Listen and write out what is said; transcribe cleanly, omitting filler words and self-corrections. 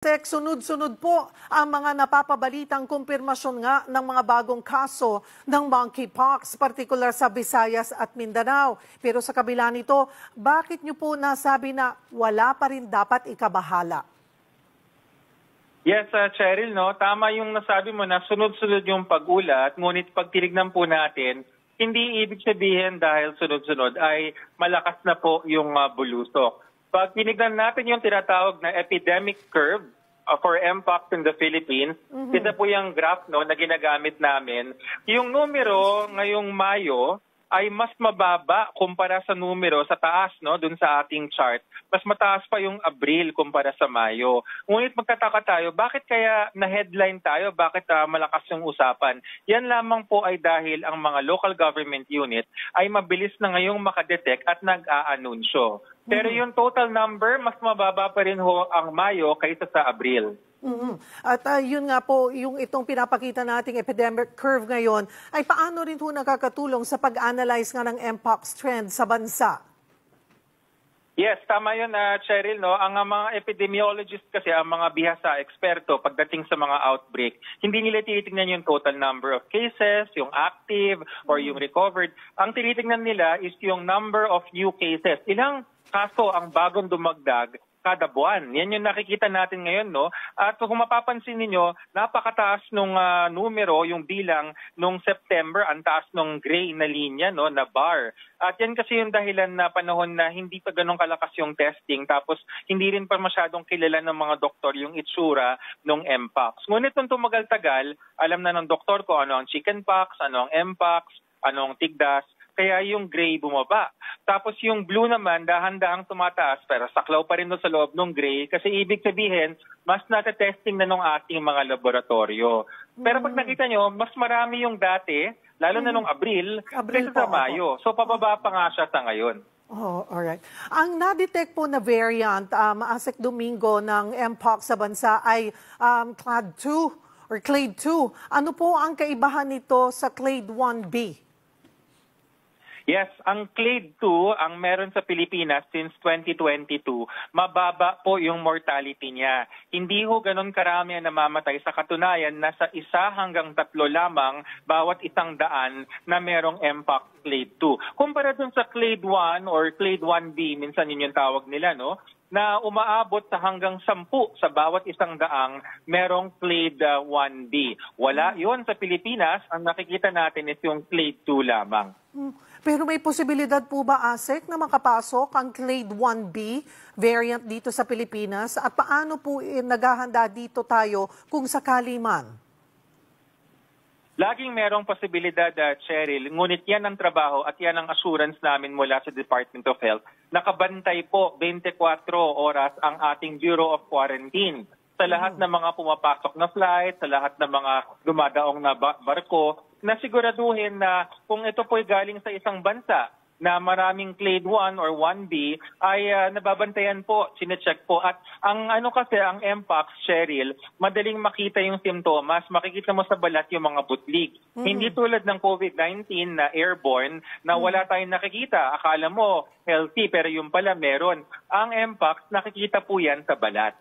Sunod-sunod po ang mga napapabalitang kumpirmasyon nga ng mga bagong kaso ng monkeypox, partikular sa Visayas at Mindanao. Pero sa kabila nito, bakit niyo po nasabi na wala pa rin dapat ikabahala? Yes, Cheryl, no? Tama yung nasabi mo na sunod-sunod yung pag-ulat, ngunit pag tinignan po natin, hindi ibig sabihin dahil sunod-sunod ay malakas na po yung bulusok. Pag tinignan natin yung tinatawag na epidemic curve for Mpox in the Philippines, ito po yung graph no, na ginagamit namin. Yung numero ngayong Mayo ay mas mababa kumpara sa numero sa taas no dun sa ating chart. Mas mataas pa yung Abril kumpara sa Mayo. Ngunit magtataka tayo, bakit kaya na-headline tayo? Bakit malakas yung usapan? Yan lamang po ay dahil ang mga local government unit ay mabilis na ngayong makadetect at nag-aanunsyo. Pero yung total number, mas mababa pa rin ho ang Mayo kaysa sa Abril. At yun nga po, yung itong pinapakita nating epidemic curve ngayon, ay paano rin po nakakatulong sa pag-analyze nga ng Mpox trend sa bansa? Yes, tama yun, Cheryl. No? Ang mga epidemiologist kasi, ang mga bihasa, eksperto, pagdating sa mga outbreak, hindi nila tinitingnan yung total number of cases, yung active, or yung recovered. Ang tinitingnan nila is yung number of new cases. Ilang kaso ang bagong dumagdag kada buwan. Yan yung nakikita natin ngayon, no? At kung mapapansin niyo, napakataas nung numero, yung bilang nung September, ang taas nung gray na linya, no, na bar. At yan kasi yung dahilan na panahon na hindi pa ganun kalakas yung testing, tapos hindi rin pa masyadong kilala ng mga doktor yung itsura ng Mpox. Ngunit nung tumagal-tagal, alam na ng doktor ko ano ang chickenpox, ano ang Mpox, ano ang tigdas, kaya yung gray bumaba. Tapos yung blue naman, dahan-dahang tumataas, pero saklaw pa rin doon sa loob ng gray kasi ibig sabihin, mas natetesting na nung ating mga laboratorio. Pero pag nakita nyo, mas marami yung dati, lalo na nung Abril kaysa sa Mayo. So pababa pa nga siya sa ngayon. Oh, alright. Ang na-detect po na variant, Asek Domingo ng Mpox sa bansa ay Clade 2 or Clade 2. Ano po ang kaibahan nito sa Clade 1B? Yes, ang Clade 2, ang meron sa Pilipinas since 2022, mababa po yung mortality niya. Hindi ho ganun karami ang namamatay. Sa katunayan, nasa 1 hanggang 3 lamang bawat 100 na merong Mpox Clade 2. Kumpara dun sa Clade 1 or Clade 1B, minsan yun yung tawag nila, no? Na umaabot sa hanggang 10 sa bawat 100 merong Clade 1B. Wala yon sa Pilipinas. Ang nakikita natin is yung Clade 2 lamang. Pero may posibilidad po ba, Asek, na makapasok ang Clade 1B variant dito sa Pilipinas? At paano po naghahanda dito tayo kung sakali man? Laging merong posibilidad, Cheryl, ngunit yan ang trabaho at yan ang assurance namin mula sa Department of Health. Nakabantay po 24 oras ang ating Bureau of Quarantine sa lahat ng mga pumapasok na flight, sa lahat ng mga dumadaong na barko, na siguraduhin na kung ito po'y galing sa isang bansa na maraming Clade 1 or 1B ay nababantayan po, sinecheck po. At ang ano kasi, ang Mpox, Cheryl, madaling makita yung simptomas, makikita mo sa balat yung mga butlig. Hindi tulad ng COVID-19 na airborne na wala tayong nakikita. Akala mo healthy pero yung pala meron. Ang Mpox, nakikita po yan sa balat.